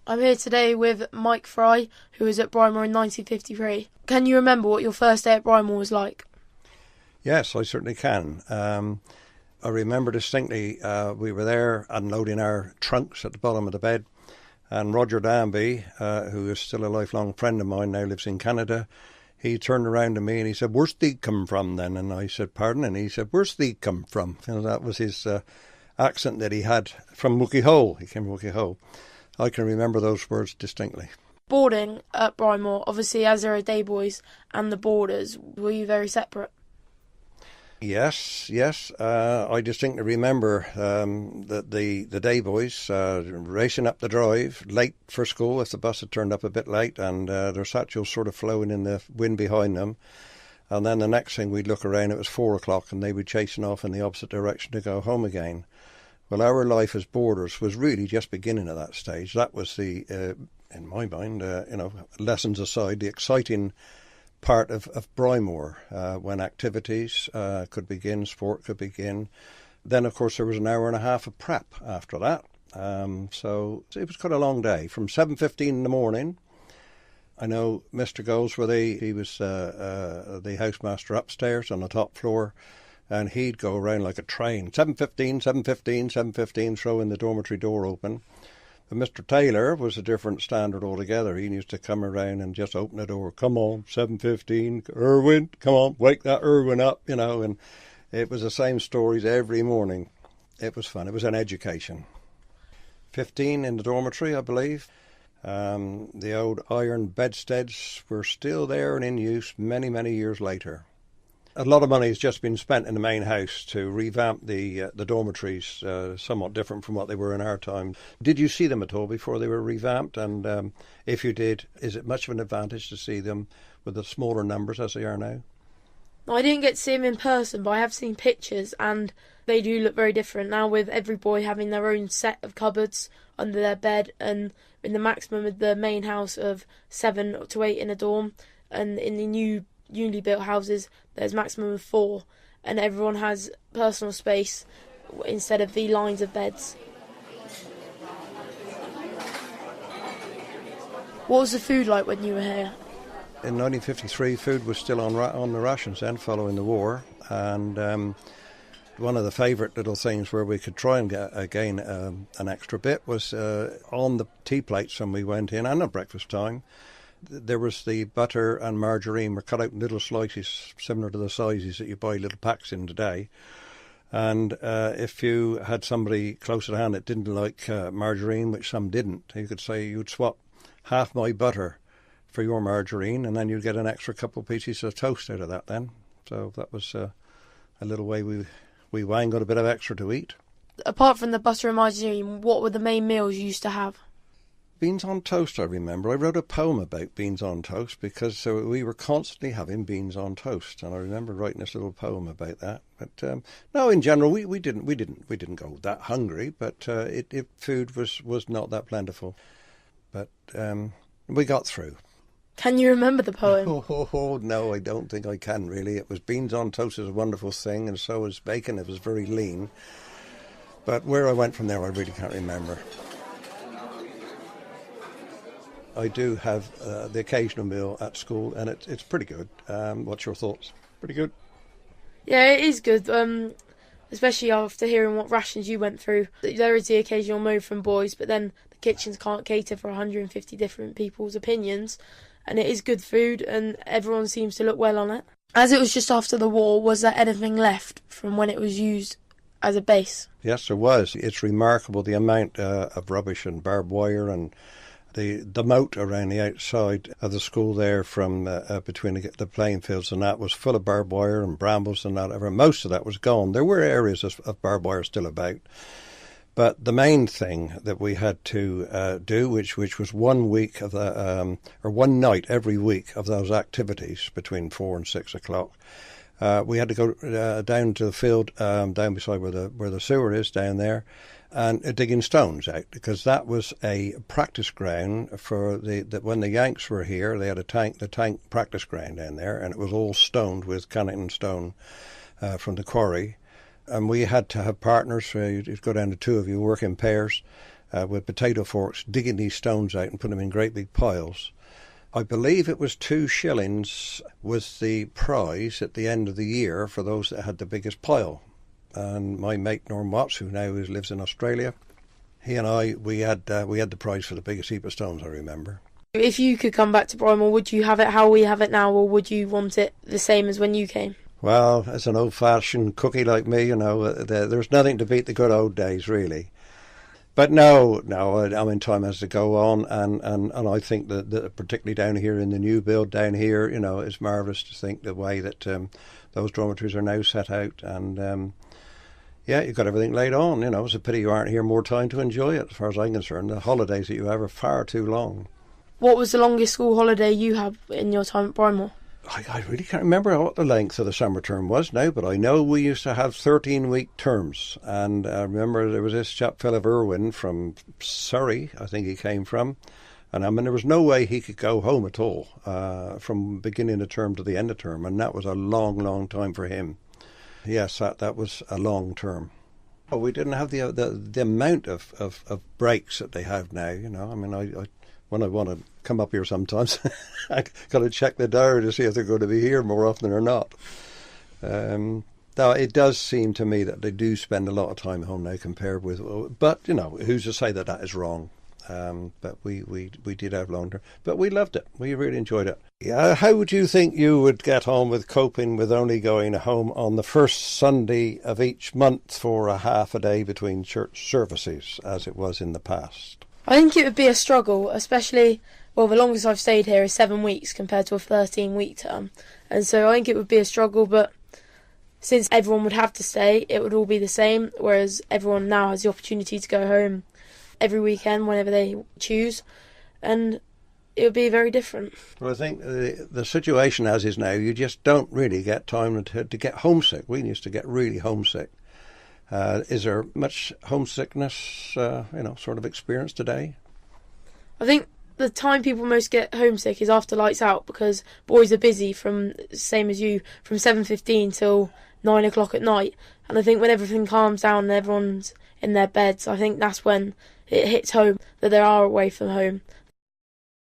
I'm here today with Mike Fry, who was at Brimore in 1953. Can you remember what your first day at Brimore was like? Yes, I certainly can. I remember distinctly we were there unloading our trunks at the bottom of the bed, and Roger Danby, who is still a lifelong friend of mine, now lives in Canada, he turned around to me and he said, "Where's thee come from then?" And I said, "Pardon?" And he said, "Where's thee come from?" You know, that was his accent that he had from Wookey Hole. He came from Wookey Hole. I can remember those words distinctly. Boarding at Brimore, obviously as there are day boys and the boarders, were you very separate? Yes. I distinctly remember that the day boys racing up the drive, late for school if the bus had turned up a bit late, and their satchels sort of flowing in the wind behind them. And then the next thing we'd look around, it was 4 o'clock, and they'd be chasing off in the opposite direction to go home again. Well, our life as boarders was really just beginning at that stage. That was the, in my mind, lessons aside, the exciting part of Brimore, when activities could begin, sport could begin. Then, of course, there was an hour and a half of prep after that. So it was quite a long day. From 7:15 in the morning, I know Mr. Goldsworthy, he was the housemaster upstairs on the top floor, and he'd go around like a train. 7:15, throwing the dormitory door open. But Mr. Taylor was a different standard altogether. He used to come around and just open the door. "Come on, 7:15, Irwin, come on, wake that Irwin up," and it was the same stories every morning. It was fun. It was an education. 15 in the dormitory, I believe. The old iron bedsteads were still there and in use many, many years later. A lot of money has just been spent in the main house to revamp the dormitories, somewhat different from what they were in our time. Did you see them at all before they were revamped? And if you did, is it much of an advantage to see them with the smaller numbers as they are now? I didn't get to see them in person, but I have seen pictures, and they do look very different now, with every boy having their own set of cupboards under their bed, and in the maximum of the main house of 7 to 8 in a dorm, and in the newly built houses there's maximum of 4, and everyone has personal space instead of the lines of beds. What was the food like when you were here? In 1953, food was still on the rations then, following the war, and one of the favourite little things where we could try and get again an extra bit was on the tea plates when we went in, and at breakfast time. There was the butter and margarine were cut out in little slices similar to the sizes that you buy little packs in today. And if you had somebody close at hand that didn't like margarine, which some didn't, you could say you'd swap half my butter for your margarine, and then you'd get an extra couple of pieces of toast out of that then. So that was a little way we Wayne got a bit of extra to eat. Apart from the butter and margarine, what were the main meals you used to have? Beans on toast, I remember. I wrote a poem about beans on toast because we were constantly having beans on toast, and I remember writing this little poem about that. But no, in general, we didn't go that hungry, but food was not that plentiful. But we got through. Can you remember the poem? Oh, no, I don't think I can really. It was beans on toast is a wonderful thing, and so was bacon. It was very lean. But where I went from there, I really can't remember. I do have the occasional meal at school, and it's pretty good. What's your thoughts? Pretty good? Yeah, it is good, especially after hearing what rations you went through. There is the occasional move from boys, but then the kitchens can't cater for 150 different people's opinions, and it is good food, and everyone seems to look well on it. As it was just after the war, was there anything left from when it was used as a base? Yes, there was. It's remarkable the amount of rubbish and barbed wire and the moat around the outside of the school there from between the playing fields and that was full of barbed wire and brambles and that. Most of that was gone. There were areas of barbed wire still about. But the main thing that we had to do, which was 1 week of the, or one night every week of those activities between 4 and 6 o'clock, we had to go down to the field down beside where the sewer is down there, and digging stones out, because that was a practice ground for that when the Yanks were here. They had the tank practice ground down there, and it was all stoned with Cannington stone from the quarry. And we had to have partners. You'd go down to 2 of you, work in pairs, with potato forks, digging these stones out and putting them in great big piles. I believe it was 2 shillings was the prize at the end of the year for those that had the biggest pile. And my mate Norm Watts, who now lives in Australia, he and I, we had the prize for the biggest heap of stones, I remember. If you could come back to Brimore, would you have it how we have it now, or would you want it the same as when you came? Well, as an old-fashioned cookie like me, there's nothing to beat the good old days, really. But no, I mean, time has to go on, and I think that particularly down here in the new build down here, it's marvellous to think the way that those dormitories are now set out, and yeah, you've got everything laid on. It's a pity you aren't here more time to enjoy it, as far as I'm concerned. The holidays that you have are far too long. What was the longest school holiday you had in your time at Brimore? I really can't remember what the length of the summer term was now, but I know we used to have 13-week terms. And I remember there was this chap, Philip Irwin, from Surrey, I think he came from. And I mean, there was no way he could go home at all from beginning of term to the end of term. And that was a long, long time for him. Yes, that was a long term. Oh, we didn't have the amount of breaks that they have now, I mean, I when I want to come up here sometimes, I got to check the diary to see if they're going to be here more often or not. Though it does seem to me that they do spend a lot of time at home now compared with, but who's to say that is wrong? But we did have long term, but we loved it. We really enjoyed it. Yeah, how would you think you would get on with coping with only going home on the first Sunday of each month for a half a day between church services, as it was in the past? I think it would be a struggle, especially, the longest I've stayed here is 7 weeks compared to a 13-week term. And so I think it would be a struggle, but since everyone would have to stay, it would all be the same, whereas everyone now has the opportunity to go home every weekend whenever they choose, and it would be very different. Well, I think the situation as is now, you just don't really get time to get homesick. We used to get really homesick. Is there much homesickness, sort of experience today? I think the time people most get homesick is after lights out, because boys are busy from, same as you, from 7:15 till 9 o'clock at night. And I think when everything calms down and everyone's in their beds, I think that's when it hits home that they are away from home.